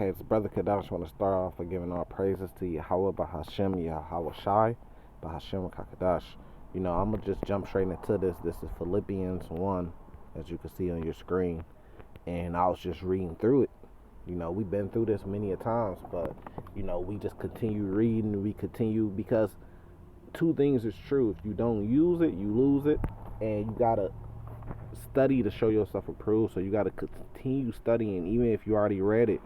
Okay, it's Brother Kadash. I want to start off by giving all praises to Yahweh Bahashem, Yahweh Shai, Bahashem Kakadash. I'm going to just jump straight into this. This is Philippians 1, as you can see on your screen. And I was just reading through it. We've been through this many a times, but, we just continue reading. We continue because two things is true. If you don't use it, you lose it. And you got to study to show yourself approved. So you got to continue studying, even if you already read it.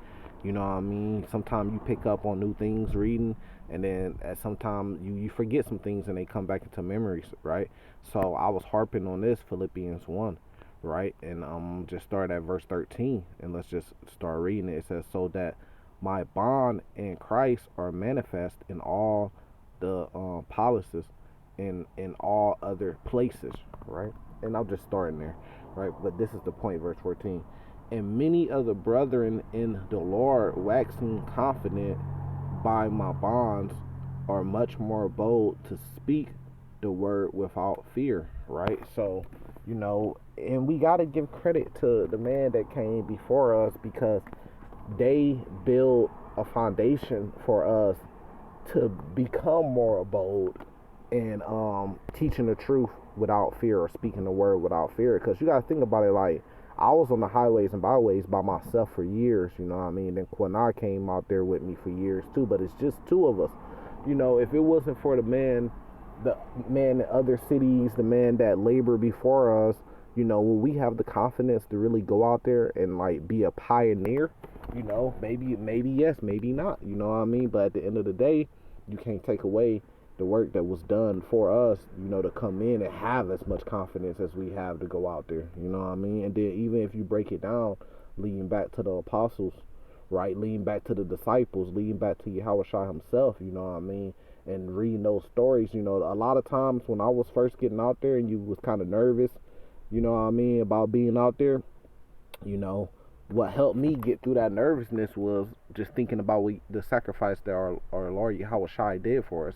Sometimes you pick up on new things reading, and then at some time you forget some things and they come back into memories, right? So I was harping on this Philippians 1, right? And just start at verse 13, and let's just start reading it. It says, so that my bond in Christ are manifest in all the policies in all other places, right? And I'll just start in there, right? But this is the point, verse 14. And many of the brethren in the Lord, waxing confident by my bonds, are much more bold to speak the word without fear, right? So, and we got to give credit to the man that came before us, because they built a foundation for us to become more bold and teaching the truth without fear, or speaking the word without fear. Because you got to think about it, like, I was on the highways and byways by myself for years, Then Quanah came out there with me for years too, but it's just two of us. If it wasn't for the man in other cities, the man that labored before us, will we have the confidence to really go out there and like be a pioneer? Maybe yes, maybe not, But at the end of the day, you can't take away the work that was done for us, to come in and have as much confidence as we have to go out there, And then even if you break it down, leading back to the apostles, right? Leading back to the disciples, leading back to Yahweh Shai himself, And reading those stories, a lot of times when I was first getting out there and you was kind of nervous, about being out there, what helped me get through that nervousness was just thinking about the sacrifice that our Lord Yahweh Shai did for us.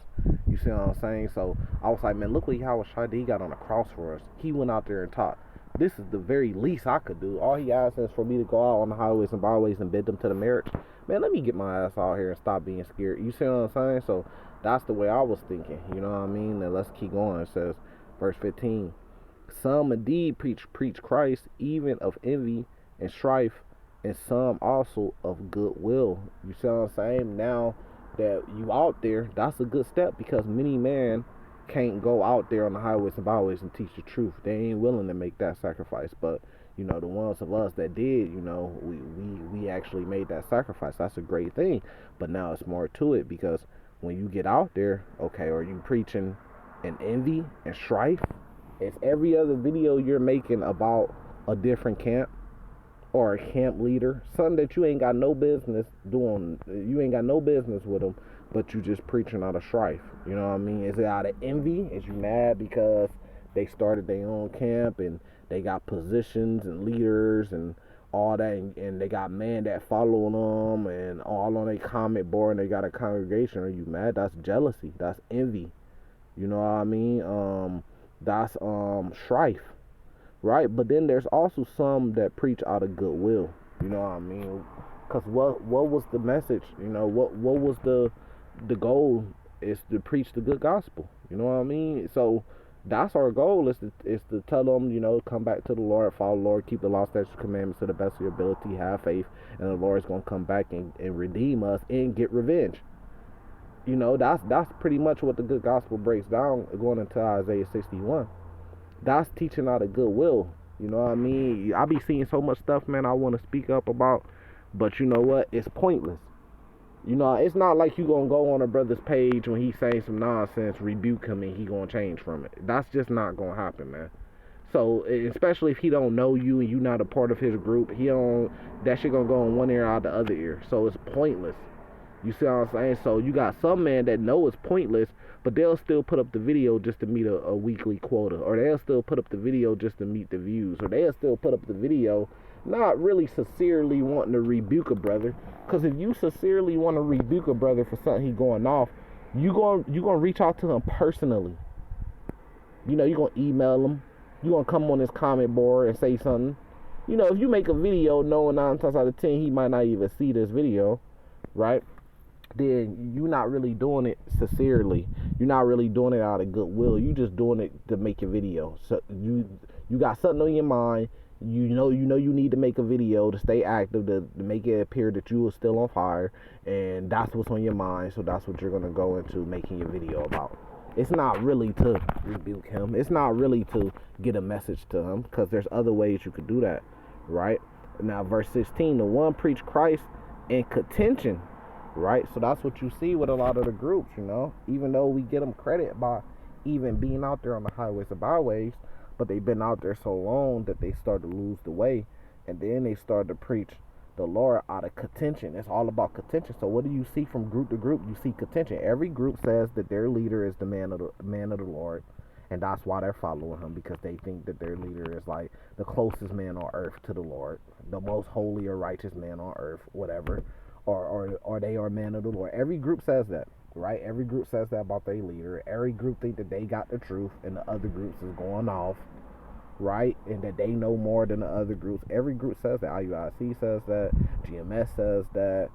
You see what I'm saying? So I was like, man, look what Yahweh Shai did. He got on the cross for us. He went out there and taught. This is the very least I could do. All he asked is for me to go out on the highways and byways and bid them to the marriage. Man, let me get my ass out here and stop being scared. You see what I'm saying? So that's the way I was thinking. And let's keep going. It says, verse 15, some indeed preach Christ, even of envy and strife, and some also of goodwill. You see what I'm saying? Now that you out there, that's a good step, because many men can't go out there on the highways and byways and teach the truth. They ain't willing to make that sacrifice. But the ones of us that did, we actually made that sacrifice. That's a great thing. But now it's more to it, because when you get out there, okay, are you preaching an envy and strife? It's every other video you're making about a different camp or a camp leader, something that you ain't got no business doing. You ain't got no business with them, but you just preaching out of strife. Is it out of envy? Is you mad because they started their own camp and they got positions and leaders and all that, and they got men that following them and all on their comment board, and they got a congregation? Are you mad? That's jealousy. That's envy. That's strife. Right? But then there's also some that preach out of goodwill. Because what was the message? What was the goal? Is to preach the good gospel. So that's our goal, is to tell them, come back to the Lord, follow the Lord, keep the law, statutes, commandments to the best of your ability, have faith, and the Lord's going to come back and redeem us and get revenge. That's pretty much what the good gospel breaks down, going into Isaiah 61. That's teaching out of goodwill. I be seeing so much stuff, man, I want to speak up about, but you know what? It's pointless. It's not like you gonna go on a brother's page when he saying some nonsense, rebuke him, and he gonna change from it. That's just not gonna happen, man. So, especially if he don't know you and you not a part of his group, that shit gonna go in one ear out the other ear. So it's pointless. You see what I'm saying? So you got some men that know it's pointless, but they'll still put up the video just to meet a weekly quota, or they'll still put up the video just to meet the views, or they'll still put up the video not really sincerely wanting to rebuke a brother. Because if you sincerely want to rebuke a brother for something he going off, you gonna reach out to him personally. You're gonna email him, you're gonna come on his comment board and say something. you know, if you make a video knowing 9 times out of 10 he might not even see this video, right? Then you're not really doing it sincerely. You're not really doing it out of goodwill. You just doing it to make your video. So you got something on your mind. You need to make a video to stay active, to make it appear that you are still on fire, and that's what's on your mind. So that's what you're gonna go into making your video about. It's not really to rebuke him. It's not really to get a message to him, because there's other ways you could do that, right? Now, verse 16, the one preach Christ in contention, right? So that's what you see with a lot of the groups, you know, even though we get them credit by even being out there on the highways and byways, but they've been out there so long that they start to lose the way, and then they start to preach the Lord out of contention. It's all about contention. So what do you see from group to group? You see contention. Every group says that their leader is the man of the Lord, and that's why they're following him, because they think that their leader is like the closest man on earth to the Lord, the most holy or righteous man on earth, whatever, or they are man of the Lord. Every group says that, right? Every group says that about their leader. Every group think that they got the truth, and the other groups is going off, right? And that they know more than the other groups. Every group says that. IUIC says that. GMS says that.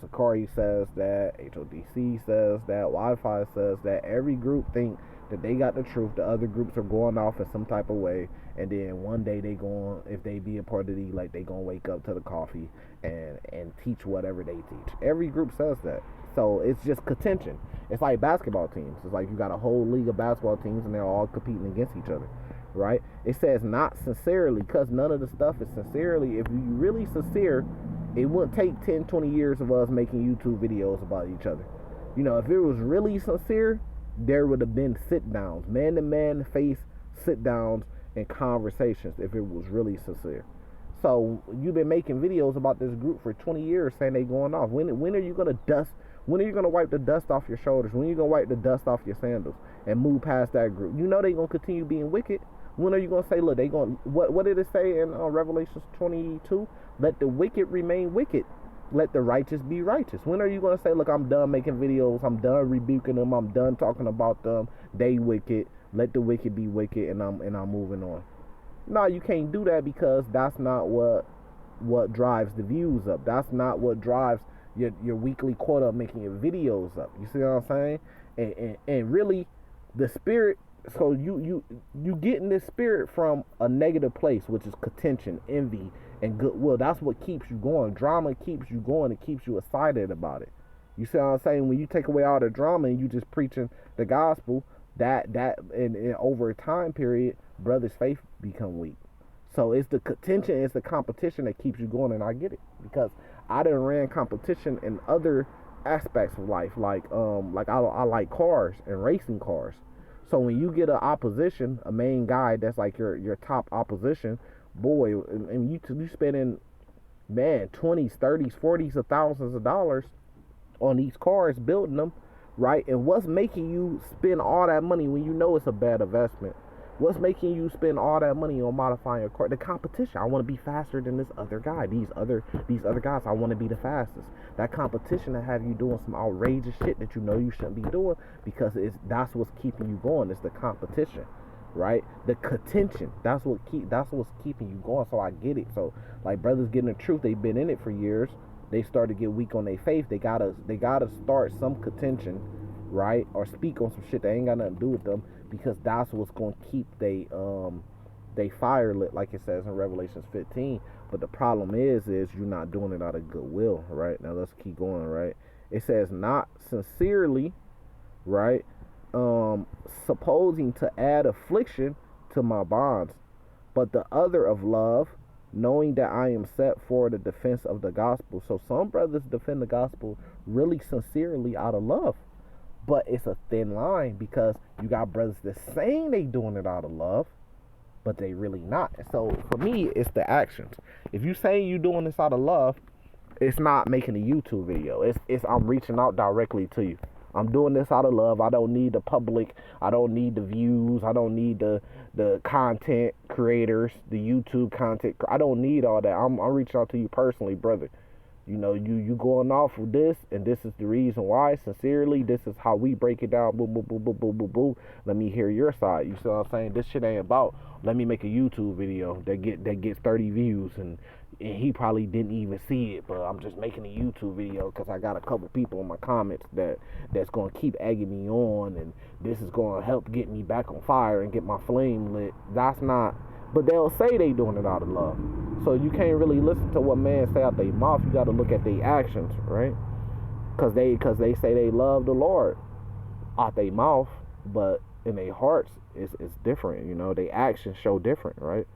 Sakari says that. HODC says that. Wi-Fi says that. Every group think that they got the truth. The other groups are going off in some type of way, and then one day they going, if they be a part of the elite, they gonna wake up to the coffee and teach whatever they teach. Every group says that. So it's just contention. It's like basketball teams. It's like you got a whole league of basketball teams, and they're all competing against each other, right? It says not sincerely, because none of the stuff is sincerely. If you really sincere, it wouldn't take 10, 20 years of us making YouTube videos about each other. You know, if it was really sincere, there would have been sit-downs, man-to-man face sit-downs and conversations if it was really sincere. So you've been making videos about this group for 20 years saying they going off. When are you going to dust? When are you going to wipe the dust off your shoulders? When are you going to wipe the dust off your sandals and move past that group? You know they're going to continue being wicked. When are you going to say, look, they going, what did it say in Revelations 22? Let the wicked remain wicked. Let the righteous be righteous. When are you going to say, look, I'm done making videos. I'm done rebuking them. I'm done talking about them. They wicked. Let the wicked be wicked, and I'm moving on. No, you can't do that, because that's not what drives the views up. That's not what drives your weekly quota of making your videos up. You see what I'm saying? And really, the spirit. So you getting this spirit from a negative place, which is contention, envy, and goodwill. That's what keeps you going. Drama keeps you going. It keeps you excited about it. You see what I'm saying? When you take away all the drama and you just preaching the gospel, that and over a time period, brothers' faith become weak. So it's the contention, it's the competition that keeps you going, and I get it, because I done ran competition in other aspects of life, like I like cars and racing cars. So when you get an opposition, a main guy that's like your top opposition, boy, and you spending, man, 20s, 30s, 40s of thousands of dollars on these cars, building them, right? And what's making you spend all that money when you know it's a bad investment? What's making you spend all that money on modifying your car? The competition. I want to be faster than this other guy. These other guys, I want to be the fastest. That competition to have you doing some outrageous shit that you know you shouldn't be doing, because that's what's keeping you going. It's the competition, right? The contention. That's what's keeping you going. So I get it. So like brothers getting the truth, they've been in it for years. They start to get weak on their faith. They gotta start some contention, right? Or speak on some shit that ain't got nothing to do with them, because that's what's going to keep they fire lit, like it says in Revelations 15. But the problem is you're not doing it out of goodwill, right? Now let's keep going, right? It says not sincerely, right? Supposing to add affliction to my bonds, but the other of love, knowing that I am set for the defense of the gospel. So some brothers defend the gospel really sincerely out of love. But it's a thin line, because you got brothers that saying they doing it out of love, but they really not. So for me, it's the actions. If you say you doing this out of love, it's not making a YouTube video. It's I'm reaching out directly to you. I'm doing this out of love. I don't need the public. I don't need the views. I don't need the content creators, the YouTube content. I don't need all that. I'm reaching out to you personally, brother. You know, you going off of this, and this is the reason why. Sincerely, this is how we break it down. Boom, boom, boom, boom, boom, boom, boom. Let me hear your side. You see what I'm saying? This shit ain't about. Let me make a YouTube video that gets 30 views, and he probably didn't even see it. But I'm just making a YouTube video because I got a couple people in my comments that's gonna keep egging me on, and this is gonna help get me back on fire and get my flame lit. That's not. But they'll say they doing it out of love. So you can't really listen to what man say out their mouth. You got to look at their actions, right? Cause they say they love the Lord out their mouth, but in their hearts it's different. You know, their actions show different, right?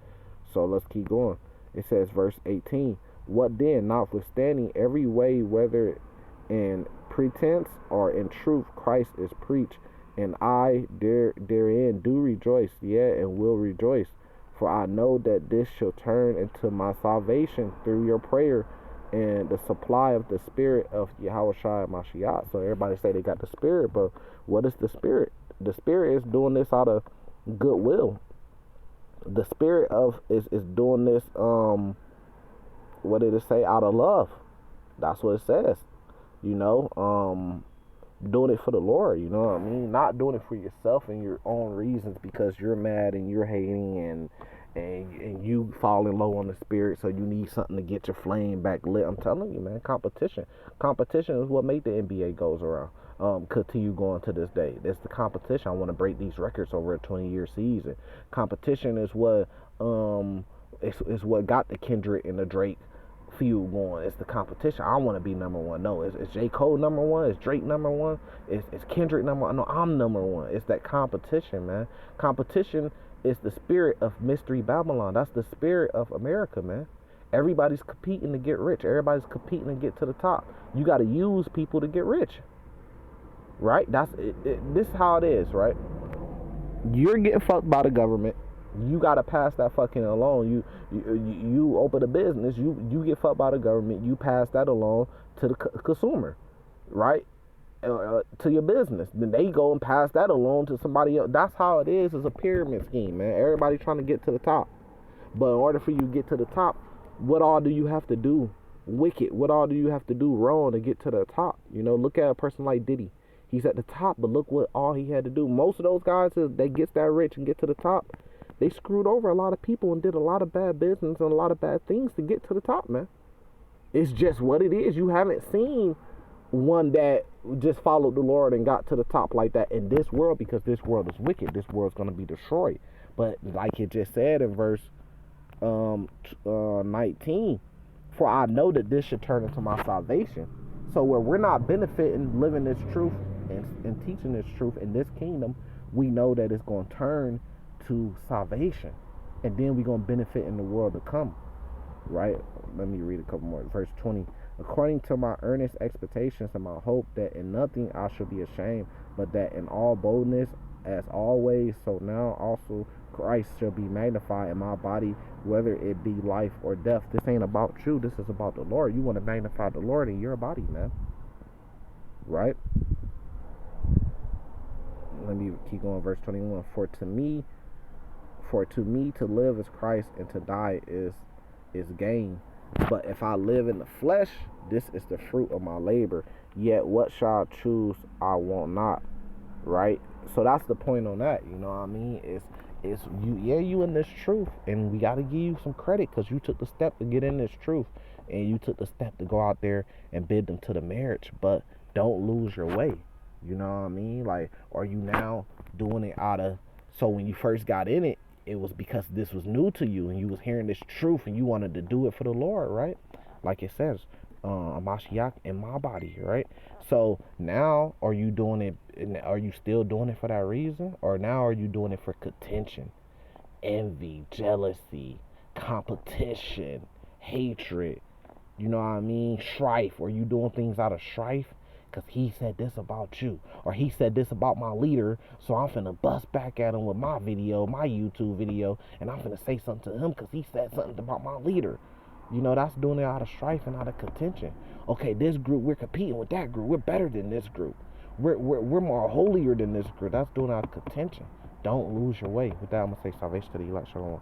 So let's keep going. It says verse 18. What then, notwithstanding every way, whether in pretense or in truth, Christ is preached, and I therein do rejoice, yea, and will rejoice. For I know that this shall turn into my salvation through your prayer and the supply of the Spirit of Yahushua Mashiach. So everybody say they got the Spirit, but what is the Spirit? The Spirit is doing this out of goodwill. The Spirit of is doing this, what did it say? Out of love. That's what it says. You know, doing it for the Lord, you know what I mean? Not doing it for yourself and your own reasons because you're mad and you're hating and you falling low on the spirit, so you need something to get your flame back lit. I'm telling you, man, competition is what made the NBA goes around. Continue going to this day. That's the competition. I want to break these records over a 20-year season. Competition is what is what got the Kendrick and the Drake feud going. It's the competition. I want to be number one. No, it's J. Cole number one. It's Drake number one. It's Kendrick number one. No, I'm number one. It's that competition, man. Competition is the spirit of Mystery Babylon. That's the spirit of America, man. Everybody's competing to get rich. Everybody's competing to get to the top. You got to use people to get rich, right? That's it. This is how it is, right? You're getting fucked by the government. You gotta pass that fucking along. You open a business. You get fucked by the government. You pass that along to the consumer, right? To your business. Then they go and pass that along to somebody else. That's how it is. It's a pyramid scheme, man. Everybody trying to get to the top. But in order for you to get to the top, what all do you have to do wicked? What all do you have to do wrong to get to the top? You know, look at a person like Diddy. He's at the top, but look what all he had to do. Most of those guys that get that rich and get to the top, they screwed over a lot of people and did a lot of bad business and a lot of bad things to get to the top, man. It's just what it is. You haven't seen one that just followed the Lord and got to the top like that in this world, because this world is wicked. This world's going to be destroyed. But like it just said in verse 19, for I know that this should turn into my salvation. So where we're not benefiting living this truth and teaching this truth in this kingdom, we know that it's going to turn to salvation, and then we're going to benefit in the world to come, right? Let me read a couple more. Verse 20, according to my earnest expectations and my hope that in nothing I shall be ashamed, but that in all boldness as always, so now also Christ shall be magnified in my body, whether it be life or death. This ain't about you. This is about the Lord. You want to magnify the Lord in your body, man, right? Let me keep going. Verse 21, for to me to live is Christ, and to die is gain. But if I live in the flesh, this is the fruit of my labor. Yet what shall I choose? I want not. Right? So that's the point on that. You know what I mean? It's you. Yeah, you in this truth, and we got to give you some credit because you took the step to get in this truth, and you took the step to go out there and bid them to the marriage. But don't lose your way. You know what I mean? Like, are you now doing it out of? So when you first got in it, it was because this was new to you and you was hearing this truth and you wanted to do it for the Lord, right? Like it says, Mashiach in my body, right? So now, are you doing it? Are you still doing it for that reason, or now are you doing it for contention, envy, jealousy, competition, hatred? You know what I mean? Strife. Are you doing things out of strife? Because he said this about you, or he said this about my leader, so I'm finna bust back at him with my video, my YouTube video, and I'm finna say something to him because he said something about my leader. You know, that's doing it out of strife and out of contention. Okay, this group, we're competing with that group. We're better than this group. We're more holier than this group. That's doing it out of contention. Don't lose your way. With that, I'm going to say salvation to the elect. Shalom.